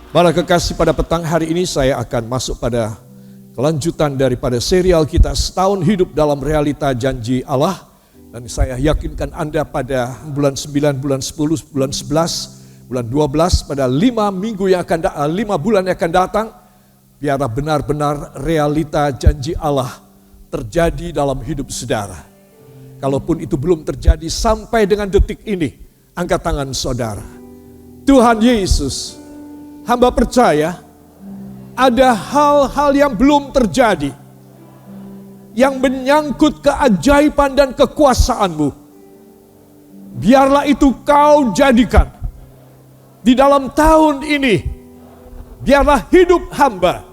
Para kekasih, pada petang hari ini saya akan masuk pada kelanjutan daripada serial kita Setahun Hidup dalam Realita Janji Allah. Dan saya yakinkan Anda pada bulan 9, bulan 10, bulan 11, bulan 12, pada 5 bulan yang akan datang, biarlah benar-benar realita janji Allah terjadi dalam hidup saudara. Kalaupun itu belum terjadi sampai dengan detik ini, angkat tangan saudara. Tuhan Yesus, hamba percaya ada hal-hal yang belum terjadi, yang menyangkut keajaiban dan kekuasaan-Mu. Biarlah itu Kau jadikan di dalam tahun ini. Biarlah hidup hamba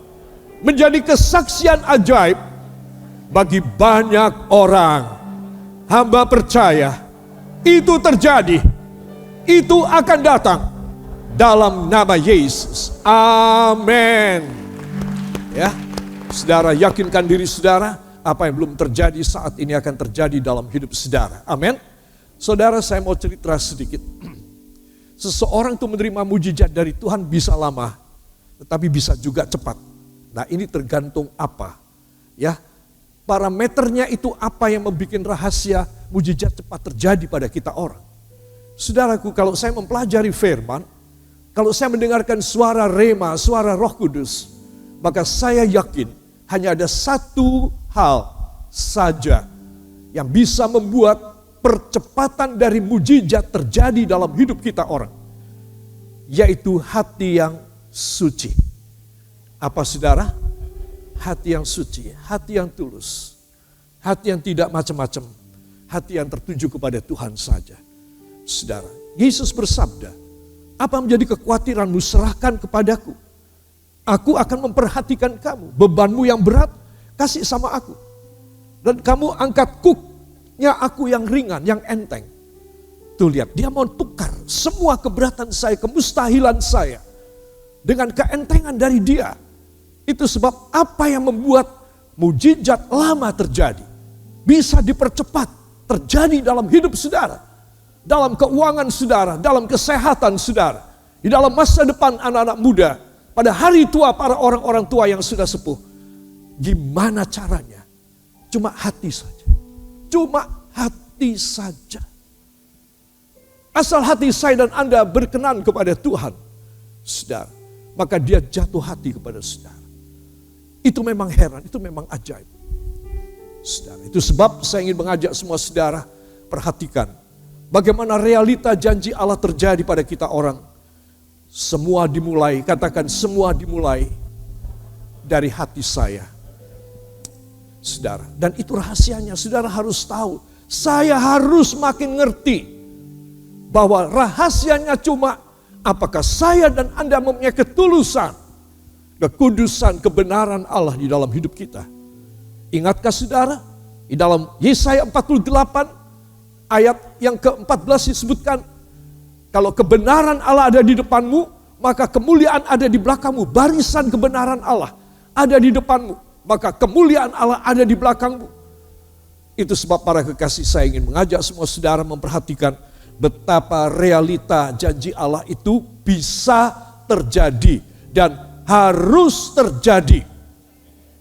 menjadi kesaksian ajaib bagi banyak orang. Hamba percaya itu terjadi, itu akan datang dalam nama Yesus. Amin. Ya, saudara yakinkan diri saudara, apa yang belum terjadi saat ini akan terjadi dalam hidup saudara. Amin. Saudara, saya mau cerita sedikit. Seseorang itu menerima mujizat dari Tuhan bisa lama, tetapi bisa juga cepat. Nah, ini tergantung apa? Ya, parameternya itu apa yang membuat rahasia mujizat cepat terjadi pada kita orang. Saudaraku, kalau saya mempelajari firman, kalau saya mendengarkan suara rema, suara Roh Kudus, maka saya yakin hanya ada satu hal saja yang bisa membuat percepatan dari mujizat terjadi dalam hidup kita orang, yaitu hati yang suci. Apa saudara? Hati yang suci, hati yang tulus, hati yang tidak macam-macam, hati yang tertuju kepada Tuhan saja. Saudara, Yesus bersabda, apa menjadi kekhawatiranmu, serahkan kepadaku. Aku akan memperhatikan kamu. Bebanmu yang berat, kasih sama aku. Dan kamu angkat kuknya aku yang ringan, yang enteng. Tuh lihat, dia mau tukar semua keberatan saya, kemustahilan saya, dengan keentengan dari dia. Itu sebab apa yang membuat mujizat lama terjadi, bisa dipercepat terjadi dalam hidup saudara. Dalam keuangan saudara, dalam kesehatan saudara, di dalam masa depan anak-anak muda, pada hari tua para orang-orang tua yang sudah sepuh. Gimana caranya? Cuma hati saja. Cuma hati saja. Asal hati saya dan Anda berkenan kepada Tuhan, saudara, maka dia jatuh hati kepada saudara. Itu memang heran, itu memang ajaib. Saudara, itu sebab saya ingin mengajak semua saudara, perhatikan bagaimana realita janji Allah terjadi pada kita orang. Semua dimulai, katakan semua dimulai dari hati saya. Saudara, dan itu rahasianya, saudara harus tahu. Saya harus makin ngerti bahwa rahasianya cuma apakah saya dan Anda mempunyai ketulusan, kekudusan, kebenaran Allah di dalam hidup kita. Ingatkah saudara, di dalam Yesaya 48, ayat yang ke-14 disebutkan, kalau kebenaran Allah ada di depanmu, maka kemuliaan ada di belakangmu. Barisan kebenaran Allah ada di depanmu, maka kemuliaan Allah ada di belakangmu. Itu sebab para kekasih, saya ingin mengajak semua saudara memperhatikan betapa realita janji Allah itu bisa terjadi dan harus terjadi.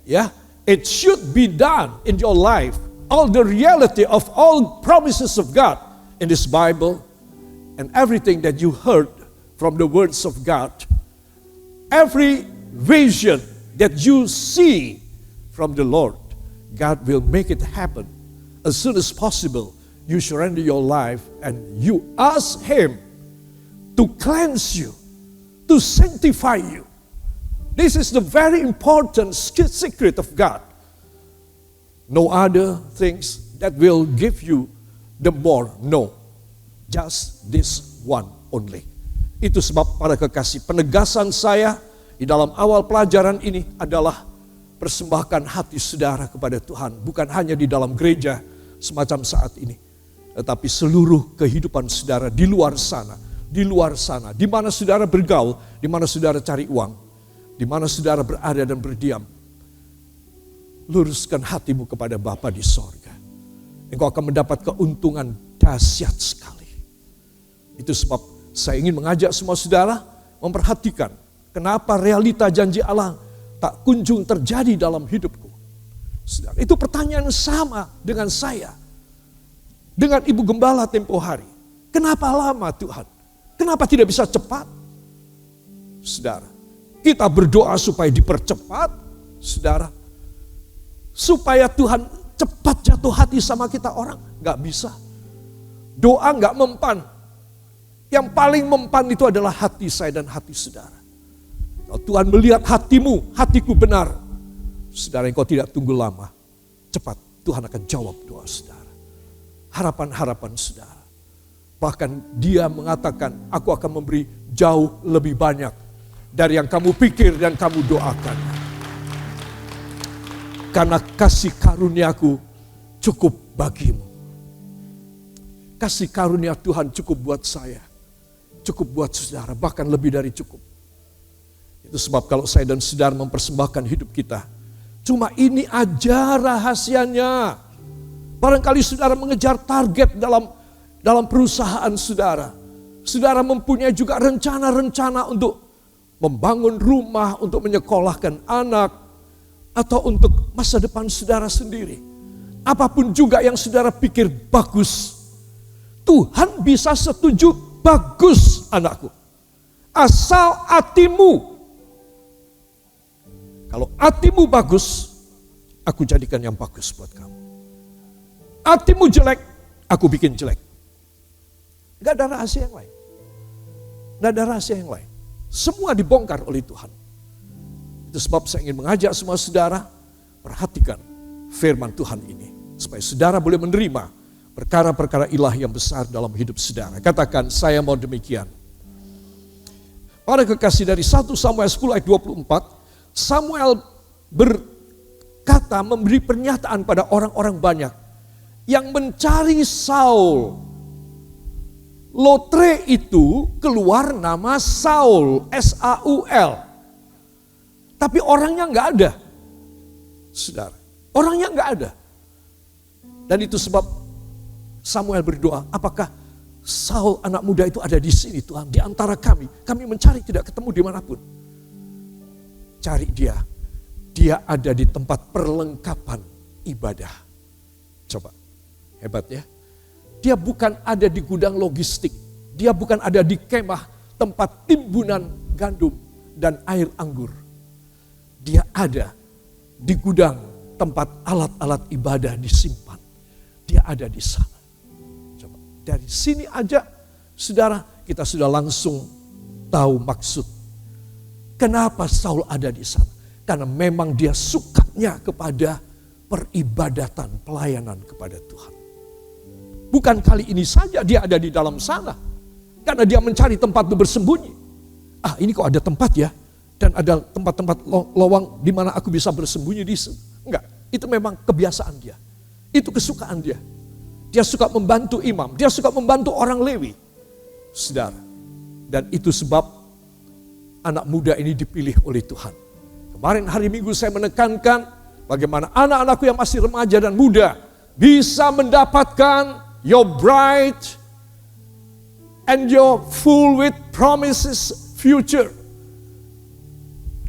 Ya, it should be done in your life. All the reality of all promises of God in this Bible and everything that you heard from the words of God, every vision that you see from the Lord, God will make it happen as soon as possible. You surrender your life and you ask Him to cleanse you, to sanctify you. This is the very important secret of God. No other things that will give you the more. No, just this one only. Itu sebab para kekasih, penegasan saya di dalam awal pelajaran ini adalah persembahkan hati saudara kepada Tuhan. Bukan hanya di dalam gereja semacam saat ini, tetapi seluruh kehidupan saudara di luar sana. Di luar sana, di mana saudara bergaul, di mana saudara cari uang, di mana saudara berada dan berdiam. Luruskan hatimu kepada Bapa di sorga. Engkau akan mendapat keuntungan dahsyat sekali. Itu sebab saya ingin mengajak semua saudara memperhatikan Kenapa realita janji Allah tak kunjung terjadi dalam hidupku? Saudara, itu pertanyaan sama dengan saya. Dengan Ibu Gembala tempo hari. Kenapa lama Tuhan? Kenapa tidak bisa cepat? Saudara, kita berdoa supaya dipercepat, saudara. Supaya Tuhan cepat jatuh hati sama kita orang, gak bisa. Doa gak mempan. Yang paling mempan itu adalah hati saya dan hati saudara. Kalau Tuhan melihat hatimu, hatiku benar, saudara, engkau tidak tunggu lama, cepat Tuhan akan jawab doa saudara. Harapan-harapan saudara. Bahkan dia mengatakan, aku akan memberi jauh lebih banyak dari yang kamu pikir dan kamu doakan. Karena kasih karuniaku cukup bagimu. Kasih karunia Tuhan cukup buat saya. Cukup buat saudara, bahkan lebih dari cukup. Itu sebab kalau saya dan saudara mempersembahkan hidup kita, cuma ini aja rahasianya. Barangkali saudara mengejar target dalam perusahaan saudara. Saudara mempunyai juga rencana-rencana untuk membangun rumah, untuk menyekolahkan anak, atau untuk masa depan saudara sendiri. Apapun juga yang saudara pikir bagus, Tuhan bisa setuju, bagus anakku. Asal hatimu. Kalau hatimu bagus, aku jadikan yang bagus buat kamu. Hatimu jelek, aku bikin jelek. Gak ada rahasia yang lain. Gak ada rahasia yang lain. Semua dibongkar oleh Tuhan. Itu sebab saya ingin mengajak semua saudara, perhatikan firman Tuhan ini. Supaya saudara boleh menerima perkara-perkara ilahi yang besar dalam hidup saudara. Katakan, saya mau demikian. Para kekasih, dari 1 Samuel 10 ayat 24, Samuel berkata, memberi pernyataan pada orang-orang banyak yang mencari Saul. Lotre itu keluar nama Saul, S-A-U-L. Tapi orangnya nggak ada. Saudara, orangnya nggak ada. Dan itu sebab Samuel berdoa, apakah Saul anak muda itu ada di sini Tuhan, di antara kami. Kami mencari tidak ketemu dimanapun. Cari dia. Dia ada di tempat perlengkapan ibadah. Coba, hebat ya. Dia bukan ada di gudang logistik. Dia bukan ada di kemah tempat timbunan gandum dan air anggur. Dia ada di gudang tempat alat-alat ibadah disimpan. Dia ada di sana. Coba, dari sini aja saudara, kita sudah langsung tahu maksud. Kenapa Saul ada di sana? Karena memang dia sukanya kepada peribadatan, pelayanan kepada Tuhan. Bukan kali ini saja dia ada di dalam sana. Karena dia mencari tempat untuk bersembunyi. Ah, ini kok ada tempat ya? Dan ada tempat-tempat lowong di mana aku bisa bersembunyi di sini. Enggak, itu memang kebiasaan dia. Itu kesukaan dia. Dia suka membantu imam, dia suka membantu orang Lewi. Saudara, dan itu sebab anak muda ini dipilih oleh Tuhan. Kemarin hari Minggu saya menekankan bagaimana anak-anakku yang masih remaja dan muda bisa mendapatkan your bright and your full with promises future.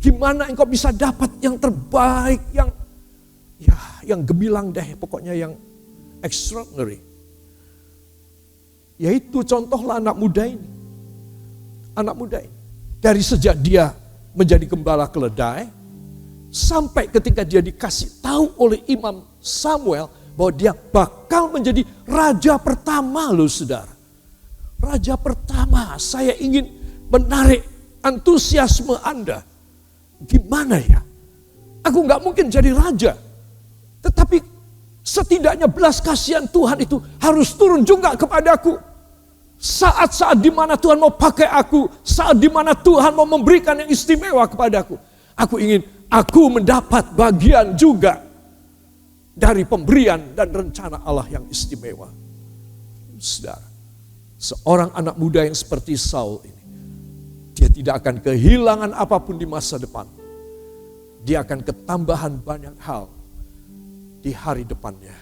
Gimana engkau bisa dapat yang terbaik, yang gemilang deh, pokoknya yang extraordinary. Yaitu contohlah anak muda ini. Anak muda ini. Dari sejak dia menjadi gembala keledai, sampai ketika dia dikasih tahu oleh Imam Samuel bahwa dia bakal menjadi raja pertama loh saudara. Raja pertama, saya ingin menarik antusiasme Anda. Gimana ya? Aku gak mungkin jadi raja. Tetapi setidaknya belas kasihan Tuhan itu harus turun juga kepadaku. Saat-saat di mana Tuhan mau pakai aku, saat di mana Tuhan mau memberikan yang istimewa kepadaku. Aku ingin aku mendapat bagian juga dari pemberian dan rencana Allah yang istimewa. Saudara, seorang anak muda yang seperti Saul ini, dia tidak akan kehilangan apapun di masa depan. Dia akan ketambahan banyak hal di hari depannya.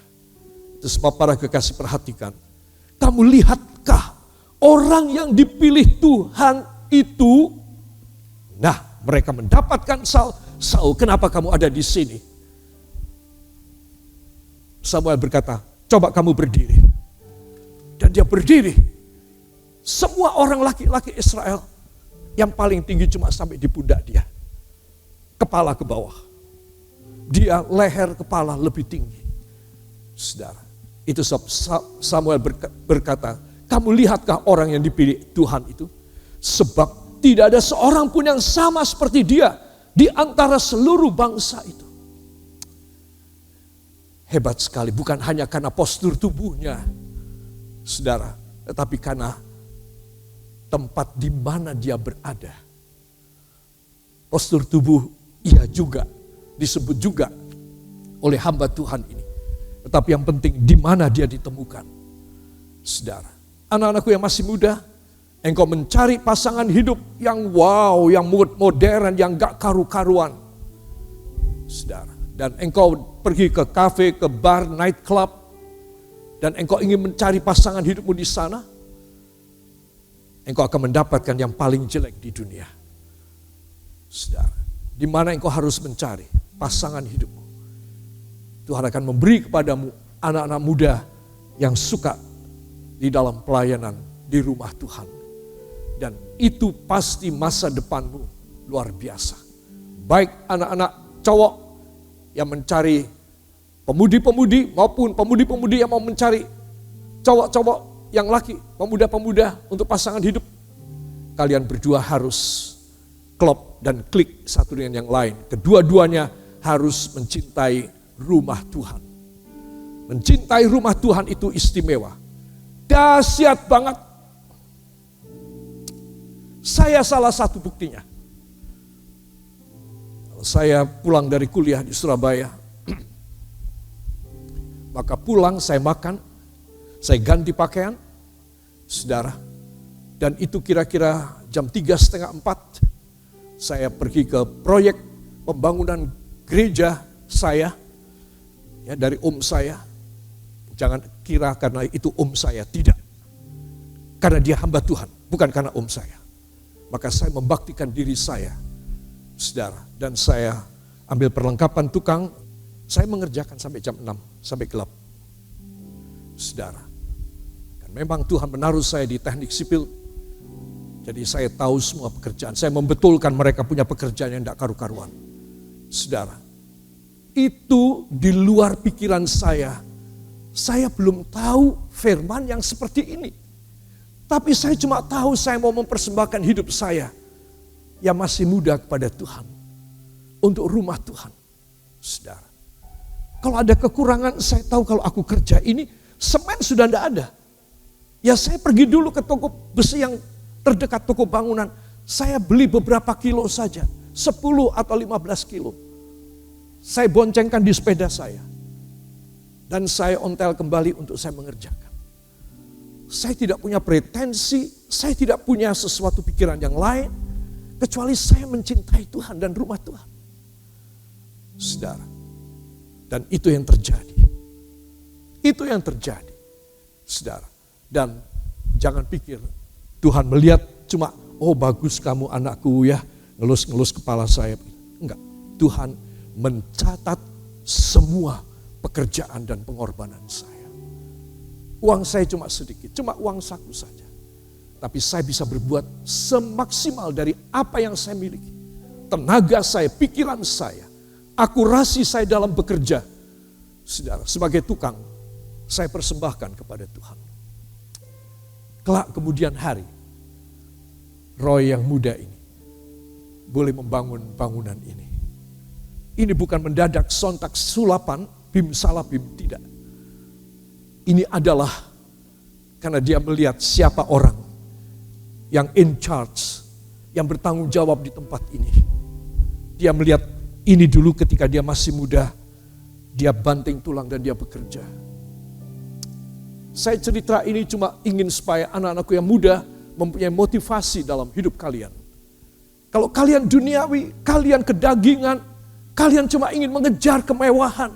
Itu sebab para kekasih perhatikan. Kamu lihatkah orang yang dipilih Tuhan itu? Nah, mereka mendapatkan Saul. Saul, kenapa kamu ada di sini? Samuel berkata, coba kamu berdiri. Dan dia berdiri. Semua orang laki-laki Israel yang paling tinggi cuma sampai di pundak dia. Kepala ke bawah. Dia leher kepala lebih tinggi. Saudara, itu Samuel berkata, kamu lihatkah orang yang dipilih Tuhan itu? Sebab tidak ada seorang pun yang sama seperti dia di antara seluruh bangsa itu. Hebat sekali, bukan hanya karena postur tubuhnya, saudara, tetapi karena tempat di mana dia berada. Postur tubuh ia juga disebut juga oleh hamba Tuhan ini. Tetapi yang penting di mana dia ditemukan. Saudara, anak-anakku yang masih muda, engkau mencari pasangan hidup yang wow, yang modern, yang gak karu-karuan. Saudara, dan engkau pergi ke kafe, ke bar, night club, dan engkau ingin mencari pasangan hidupmu di sana, engkau akan mendapatkan yang paling jelek di dunia. Saudara, di mana engkau harus mencari pasangan hidupmu. Tuhan akan memberi kepadamu anak-anak muda yang suka di dalam pelayanan di rumah Tuhan. Dan itu pasti masa depanmu luar biasa. Baik anak-anak cowok yang mencari pemudi-pemudi maupun pemudi-pemudi yang mau mencari cowok-cowok yang laki, pemuda-pemuda untuk pasangan hidup. Kalian berdua harus klop dan klik satu dengan yang lain. Kedua-duanya harus mencintai rumah Tuhan. Mencintai rumah Tuhan itu istimewa. Dahsyat banget. Saya salah satu buktinya. Saya pulang dari kuliah di Surabaya. Maka pulang saya makan, saya ganti pakaian, saudara. Dan itu kira-kira jam 3:30, 4, saya pergi ke proyek pembangunan gereja saya, ya, dari om saya. Jangan kira karena itu om saya, tidak. Karena dia hamba Tuhan, bukan karena om saya. Maka saya membaktikan diri saya, saudara. Dan saya ambil perlengkapan tukang, saya mengerjakan sampai jam 6, sampai gelap. Saudara, dan memang Tuhan menaruh saya di teknik sipil, jadi saya tahu semua pekerjaan. Saya membetulkan mereka punya pekerjaan yang tidak karu-karuan. Saudara, itu di luar pikiran saya. Saya belum tahu firman yang seperti ini. Tapi saya cuma tahu saya mau mempersembahkan hidup saya yang masih muda kepada Tuhan. Untuk rumah Tuhan. Saudara, kalau ada kekurangan, saya tahu kalau aku kerja ini, semen sudah tidak ada. Ya saya pergi dulu ke toko besi yang terdekat toko bangunan. Saya beli beberapa kilo saja, 10 atau 15 kilo. Saya boncengkan di sepeda saya. Dan saya ontel kembali untuk saya mengerjakan. Saya tidak punya pretensi, saya tidak punya sesuatu pikiran yang lain. Kecuali saya mencintai Tuhan dan rumah Tuhan. Saudara, dan itu yang terjadi. Itu yang terjadi, saudara. Dan jangan pikir Tuhan melihat cuma, oh bagus kamu anakku ya, ngelus-ngelus kepala saya. Enggak, Tuhan mencatat semua pekerjaan dan pengorbanan saya. Uang saya cuma sedikit, cuma uang saku saja. Tapi saya bisa berbuat semaksimal dari apa yang saya miliki. Tenaga saya, pikiran saya, akurasi saya dalam bekerja. Saudara, sebagai tukang, saya persembahkan kepada Tuhan. Kelak kemudian hari, Roy yang muda ini boleh membangun bangunan ini. Ini bukan mendadak sontak sulapan, bim salabim, tidak. Ini adalah karena dia melihat siapa orang yang in charge, yang bertanggung jawab di tempat ini. Dia melihat ini dulu ketika dia masih muda, dia banting tulang dan dia bekerja. Saya cerita ini cuma ingin supaya anak-anakku yang muda mempunyai motivasi dalam hidup kalian. Kalau kalian duniawi, kalian kedagingan, kalian cuma ingin mengejar kemewahan.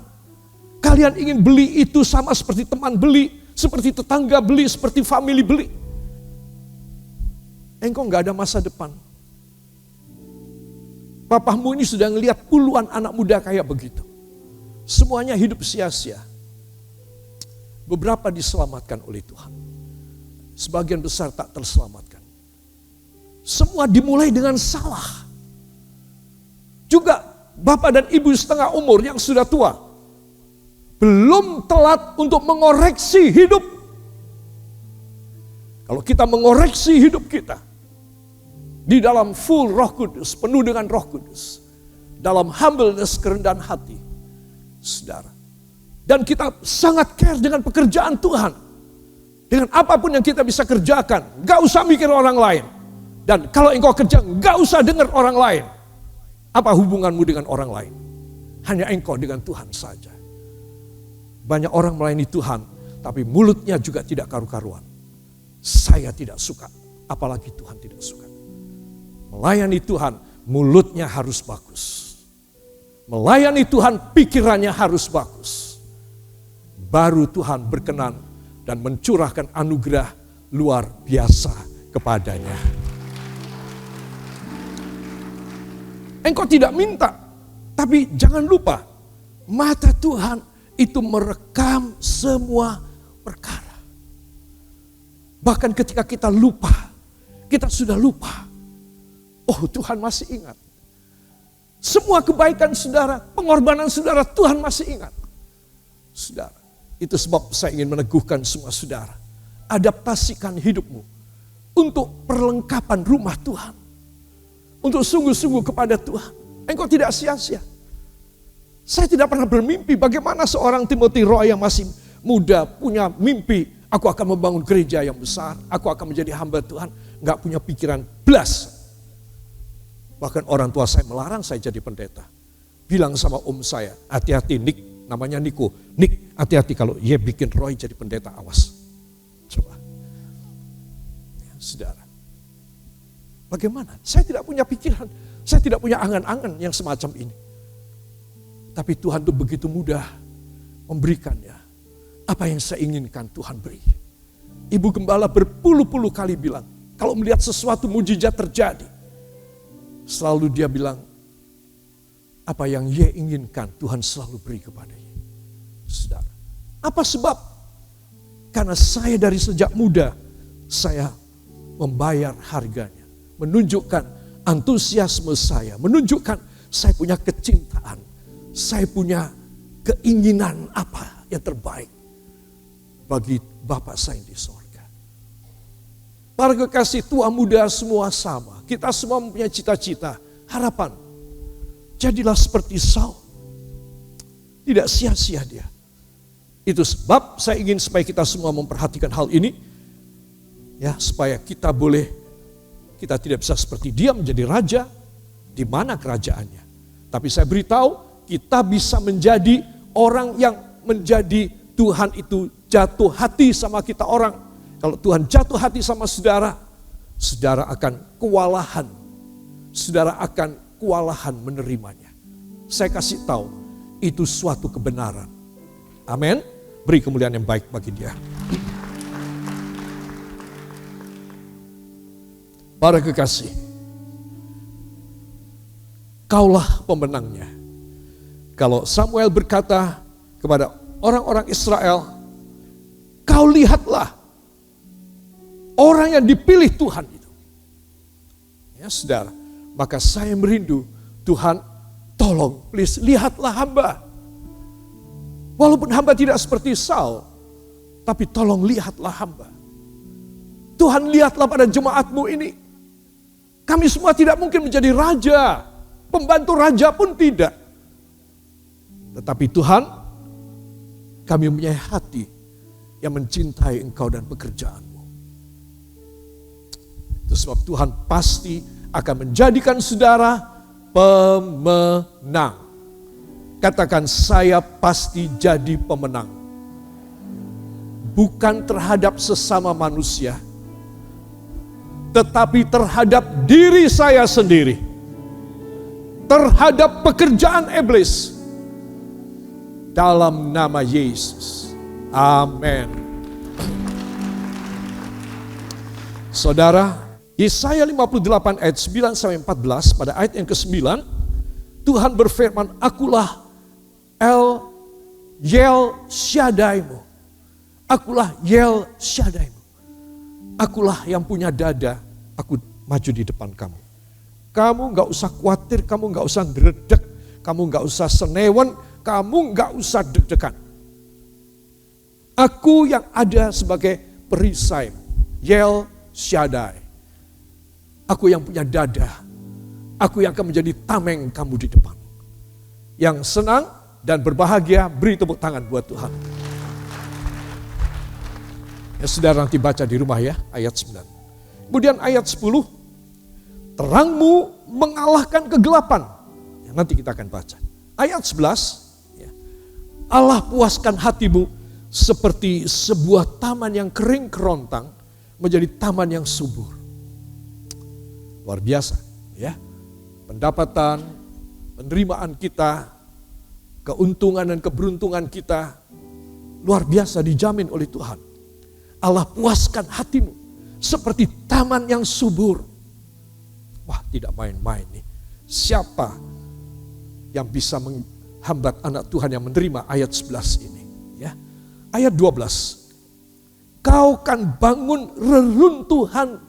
Kalian ingin beli itu sama seperti teman beli, seperti tetangga beli, seperti family beli. Engkau gak ada masa depan. Papamu ini sudah ngelihat puluhan anak muda kayak begitu. Semuanya hidup sia-sia. Beberapa diselamatkan oleh Tuhan. Sebagian besar tak terselamatkan. Semua dimulai dengan salah. Juga bapak dan ibu setengah umur yang sudah tua. Belum telat untuk mengoreksi hidup. Kalau kita mengoreksi hidup kita. Di dalam full Roh Kudus, penuh dengan Roh Kudus. Dalam humbleness, kerendahan hati. Saudara. Dan kita sangat care dengan pekerjaan Tuhan. Dengan apapun yang kita bisa kerjakan. Gak usah mikir orang lain. Dan kalau engkau kerja, gak usah dengar orang lain. Apa hubunganmu dengan orang lain? Hanya engkau dengan Tuhan saja. Banyak orang melayani Tuhan, tapi mulutnya juga tidak karu-karuan. Saya tidak suka, apalagi Tuhan tidak suka. Melayani Tuhan, mulutnya harus bagus. Melayani Tuhan, pikirannya harus bagus. Baru Tuhan berkenan dan mencurahkan anugerah luar biasa kepadanya. Engkau tidak minta, tapi jangan lupa, mata Tuhan itu merekam semua perkara. Bahkan ketika kita lupa, kita sudah lupa. Oh, Tuhan masih ingat. Semua kebaikan saudara, pengorbanan saudara, Tuhan masih ingat. Saudara, itu sebab saya ingin meneguhkan semua saudara. Adaptasikan hidupmu untuk perlengkapan rumah Tuhan. Untuk sungguh-sungguh kepada Tuhan. Engkau tidak sia-sia. Saya tidak pernah bermimpi bagaimana seorang Timothy Roy yang masih muda punya mimpi. Aku akan membangun gereja yang besar. Aku akan menjadi hamba Tuhan. Gak punya pikiran belas. Bahkan orang tua saya melarang saya jadi pendeta. Bilang sama om saya, hati-hati Nick, namanya Niko. Nick, hati-hati kalau dia bikin Roy jadi pendeta, awas. Coba. Ya, saudara. Bagaimana? Saya tidak punya pikiran. Saya tidak punya angan-angan yang semacam ini. Tapi Tuhan itu begitu mudah memberikannya. Apa yang saya inginkan Tuhan beri. Ibu gembala berpuluh-puluh kali bilang, kalau melihat sesuatu mujizat terjadi, selalu dia bilang, apa yang ia inginkan Tuhan selalu beri kepadanya. Saudara, apa sebab? Karena saya dari sejak muda, saya membayar harganya. Menunjukkan antusiasme saya, menunjukkan saya punya kecintaan, saya punya keinginan apa yang terbaik bagi Bapa saya di sorga. Para kekasih, tua muda semua sama, kita semua mempunyai cita-cita, harapan. Jadilah seperti Saul, tidak sia-sia dia. Itu sebab saya ingin supaya kita semua memperhatikan hal ini, ya, supaya kita tidak bisa seperti dia menjadi raja, di mana kerajaannya. Tapi saya beritahu, kita bisa menjadi orang yang menjadi Tuhan itu jatuh hati sama kita orang. Kalau Tuhan jatuh hati sama saudara, saudara akan kewalahan. Saudara akan kewalahan menerimanya. Saya kasih tahu, itu suatu kebenaran. Amin. Beri kemuliaan yang baik bagi dia. Para kekasih, kaulah pemenangnya. Kalau Samuel berkata kepada orang-orang Israel, kau lihatlah orang yang dipilih Tuhan itu. Ya saudara, maka saya merindu, Tuhan tolong, please lihatlah hamba. Walaupun hamba tidak seperti Saul, tapi tolong lihatlah hamba. Tuhan lihatlah pada jemaatmu ini. Kami semua tidak mungkin menjadi raja, pembantu raja pun tidak. Tetapi Tuhan, kami mempunyai hati yang mencintai Engkau dan pekerjaan-Mu. Itu sebab Tuhan pasti akan menjadikan saudara pemenang. Katakan, saya pasti jadi pemenang. Bukan terhadap sesama manusia, tetapi terhadap diri saya sendiri. Terhadap pekerjaan iblis. Dalam nama Yesus. Amin. Saudara, Yesaya 58 ayat 9-14 pada ayat yang ke-9. Tuhan berfirman, akulah Yel Shaddai-mu. Akulah Yel Shaddai-mu. Akulah yang punya dada, aku maju di depan kamu. Kamu gak usah khawatir, kamu gak usah ngredek, kamu gak usah senewen, kamu gak usah deg-degan. Aku yang ada sebagai perisai, Yel Shaddai. Aku yang punya dada, aku yang akan menjadi tameng kamu di depan. Yang senang dan berbahagia, beri tepuk tangan buat Tuhan. Ya, saudara nanti baca di rumah ya, ayat 9. Kemudian ayat 10, terangmu mengalahkan kegelapan. Ya, nanti kita akan baca. Ayat 11, ya, Allah puaskan hatimu seperti sebuah taman yang kering kerontang menjadi taman yang subur. Luar biasa, ya. Pendapatan, penerimaan kita, keuntungan dan keberuntungan kita luar biasa dijamin oleh Tuhan. Allah puaskan hatimu seperti taman yang subur. Wah, tidak main-main nih. Siapa yang bisa menghambat anak Tuhan yang menerima ayat 11 ini? Ya. Ayat 12. Kau kan bangun reruntuhan.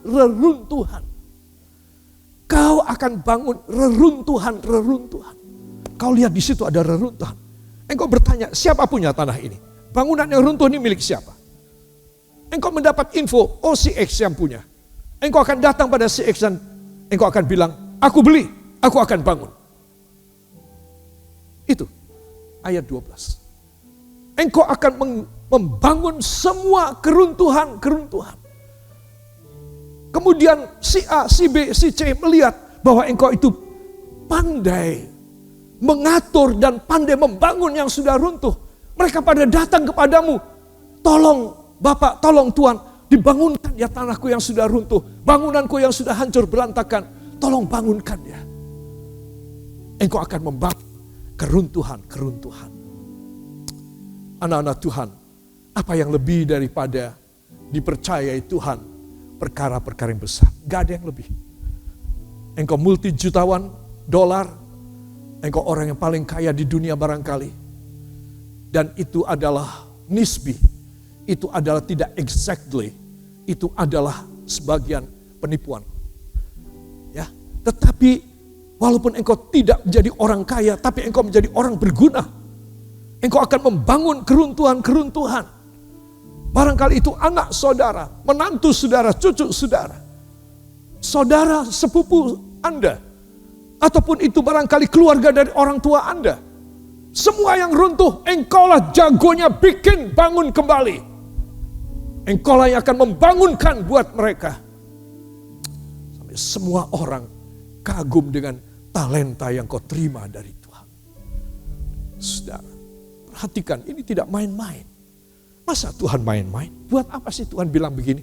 Kau akan bangun reruntuhan. Kau lihat di situ ada reruntuhan. Engkau bertanya, siapa punya tanah ini? Bangunan yang runtuh ini milik siapa? Engkau mendapat info, oh si X yang punya. Engkau akan datang pada si X dan engkau akan bilang, aku beli, aku akan bangun. Itu ayat 12. Engkau akan membangun semua keruntuhan. Kemudian si A, si B, si C melihat bahwa engkau itu pandai mengatur dan pandai membangun yang sudah runtuh. Mereka pada datang kepadamu, tolong Bapak, tolong Tuhan, dibangunkan ya tanahku yang sudah runtuh, bangunanku yang sudah hancur berantakan, tolong bangunkan ya. Engkau akan membangun keruntuhan. Anak-anak Tuhan, apa yang lebih daripada dipercayai Tuhan perkara-perkara yang besar? Gak ada yang lebih. Engkau multi jutawan dolar, engkau orang yang paling kaya di dunia barangkali. Dan itu adalah nisbi. Itu adalah tidak exactly, itu adalah sebagian penipuan. Ya, tetapi walaupun engkau tidak menjadi orang kaya, tapi engkau menjadi orang berguna. Engkau akan membangun keruntuhan. Barangkali itu anak saudara, menantu saudara, cucu saudara, saudara sepupu Anda, ataupun itu barangkali keluarga dari orang tua Anda. Semua yang runtuh, engkaulah jagonya bikin bangun kembali. Engkaulah yang akan membangunkan buat mereka. Sampai semua orang kagum dengan talenta yang kau terima dari Tuhan. Saudara, perhatikan, ini tidak main-main. Masa Tuhan main-main? Buat apa sih Tuhan bilang begini?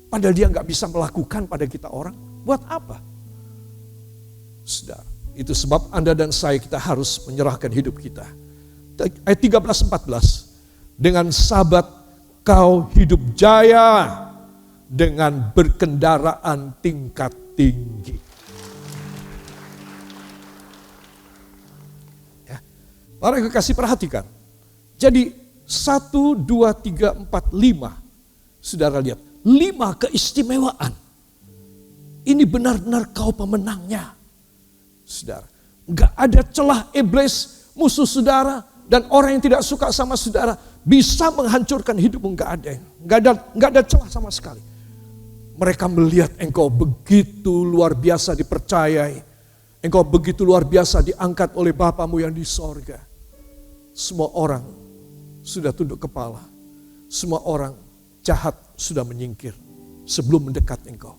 Padahal dia gak bisa melakukan pada kita orang. Buat apa? Saudara, itu sebab Anda dan saya kita harus menyerahkan hidup kita. Ayat 13-14. Dengan sabat kau hidup jaya dengan berkendaraan tingkat tinggi. Ya. Para kekasih perhatikan. Jadi 1, 2, 3, 4, 5. Saudara lihat. 5 keistimewaan. Ini benar-benar kau pemenangnya. Saudara. Enggak ada celah iblis musuh saudara. Dan orang yang tidak suka sama saudara bisa menghancurkan hidupmu, enggak ada celah sama sekali. Mereka melihat engkau begitu luar biasa dipercayai, engkau begitu luar biasa diangkat oleh Bapamu yang di sorga. Semua orang sudah tunduk kepala, semua orang jahat sudah menyingkir sebelum mendekat engkau.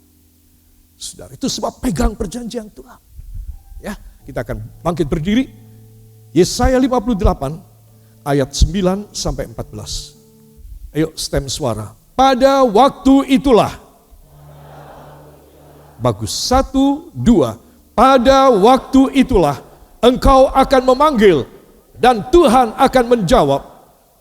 Saudara, itu sebab pegang perjanjian Tuhan. Ya, kita akan bangkit berdiri. Yesaya 58 ayat 9 sampai 14. Ayo stem suara. Pada waktu itulah. Bagus. 1, 2. Pada waktu itulah engkau akan memanggil dan Tuhan akan menjawab.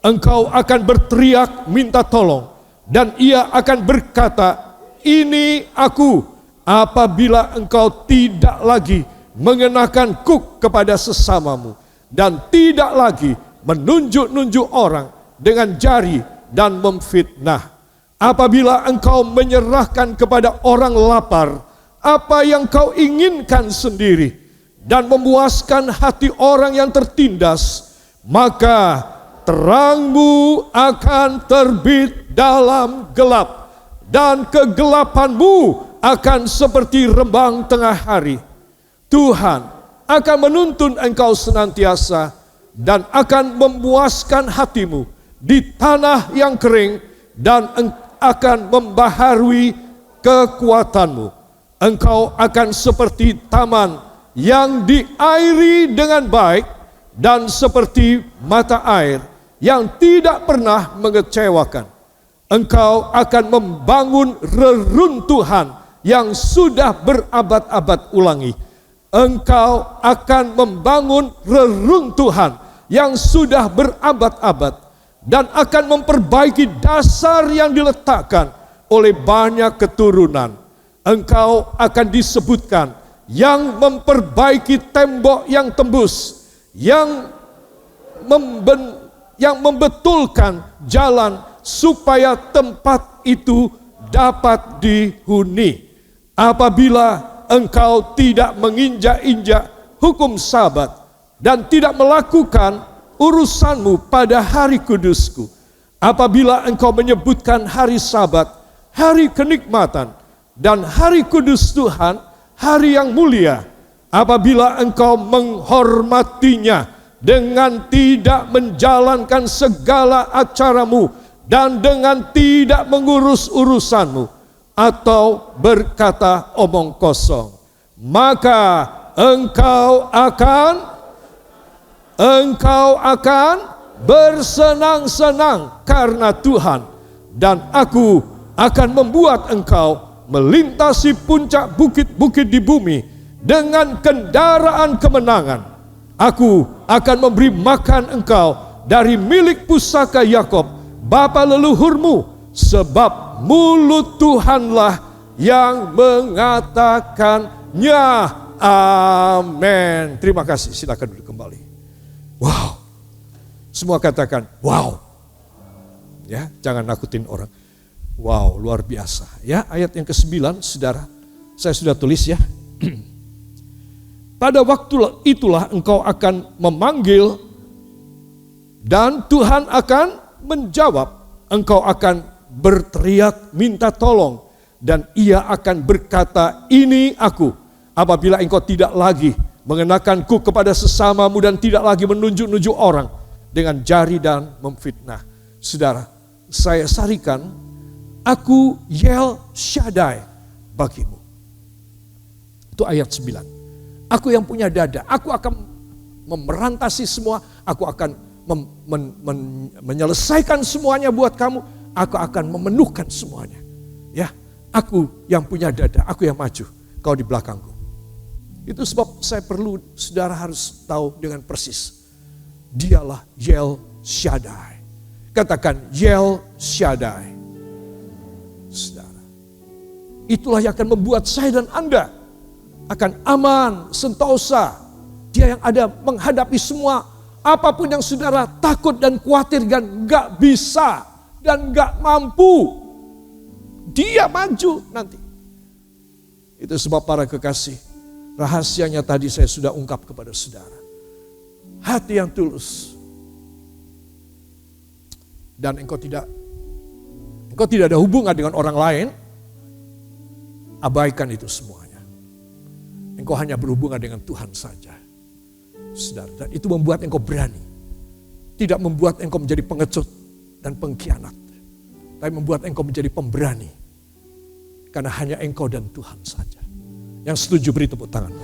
Engkau akan berteriak minta tolong dan ia akan berkata, ini aku. Apabila engkau tidak lagi mengenakan kuk kepada sesamamu, dan tidak lagi menunjuk-nunjuk orang dengan jari dan memfitnah. Apabila engkau menyerahkan kepada orang lapar apa yang kau inginkan sendiri dan memuaskan hati orang yang tertindas, maka terangmu akan terbit dalam gelap, dan kegelapanmu akan seperti rembang tengah hari. Tuhan akan menuntun engkau senantiasa dan akan memuaskan hatimu di tanah yang kering, dan akan membaharui kekuatanmu. Engkau akan seperti taman yang diairi dengan baik, dan seperti mata air yang tidak pernah mengecewakan. Engkau akan membangun reruntuhan yang sudah berabad-abad ulangi. Engkau akan membangun reruntuhan yang sudah berabad-abad, dan akan memperbaiki dasar yang diletakkan oleh banyak keturunan. Engkau akan disebutkan yang memperbaiki tembok yang tembus, yang membetulkan jalan supaya tempat itu dapat dihuni. Apabila engkau tidak menginjak-injak hukum Sabat dan tidak melakukan urusanmu pada hari kudusku, apabila engkau menyebutkan hari Sabat hari kenikmatan dan hari kudus Tuhan hari yang mulia, apabila engkau menghormatinya dengan tidak menjalankan segala acaramu dan dengan tidak mengurus urusanmu atau berkata omong kosong, maka engkau akan bersenang-senang karena Tuhan, dan aku akan membuat engkau melintasi puncak bukit-bukit di bumi dengan kendaraan kemenangan. Aku akan memberi makan engkau dari milik pusaka Yakob, bapa leluhurmu, sebab mulut Tuhanlah yang mengatakannya. Amin. Terima kasih. Silakan duduk kembali. Wow. Semua katakan wow. Ya, jangan nakutin orang. Wow, luar biasa. Ya, ayat yang ke-9, Saudara. Saya sudah tulis ya. Pada waktu itulah engkau akan memanggil dan Tuhan akan menjawab. Engkau akan berteriak minta tolong dan ia akan berkata, ini aku. Apabila engkau tidak lagi mengenakan kuk kepada sesamamu dan tidak lagi menunjuk-nunjuk orang dengan jari dan memfitnah. Saudara, saya sarikan, aku Yel Shaddai bagimu. Itu ayat 9. Aku yang punya dada, aku akan memerantasi semua, aku akan menyelesaikan semuanya buat kamu, aku akan memenuhkan semuanya. Ya, aku yang punya dada, aku yang maju, kau di belakangku. Itu sebab saya perlu, saudara harus tahu dengan persis. Dialah Yel Shaddai. Katakan Yel Shaddai. Saudara, itulah yang akan membuat saya dan Anda akan aman, sentosa. Dia yang ada menghadapi semua, apapun yang saudara takut dan khawatir dan gak bisa dan gak mampu. Dia maju nanti. Itu sebab para kekasih, rahasianya tadi saya sudah ungkap kepada saudara. Hati yang tulus. Dan engkau tidak ada hubungan dengan orang lain, abaikan itu semuanya. Engkau hanya berhubungan dengan Tuhan saja. Saudara, dan itu membuat engkau berani. Tidak membuat engkau menjadi pengecut dan pengkhianat. Tapi membuat engkau menjadi pemberani. Karena hanya engkau dan Tuhan saja. Yang setuju beri tepuk tangan.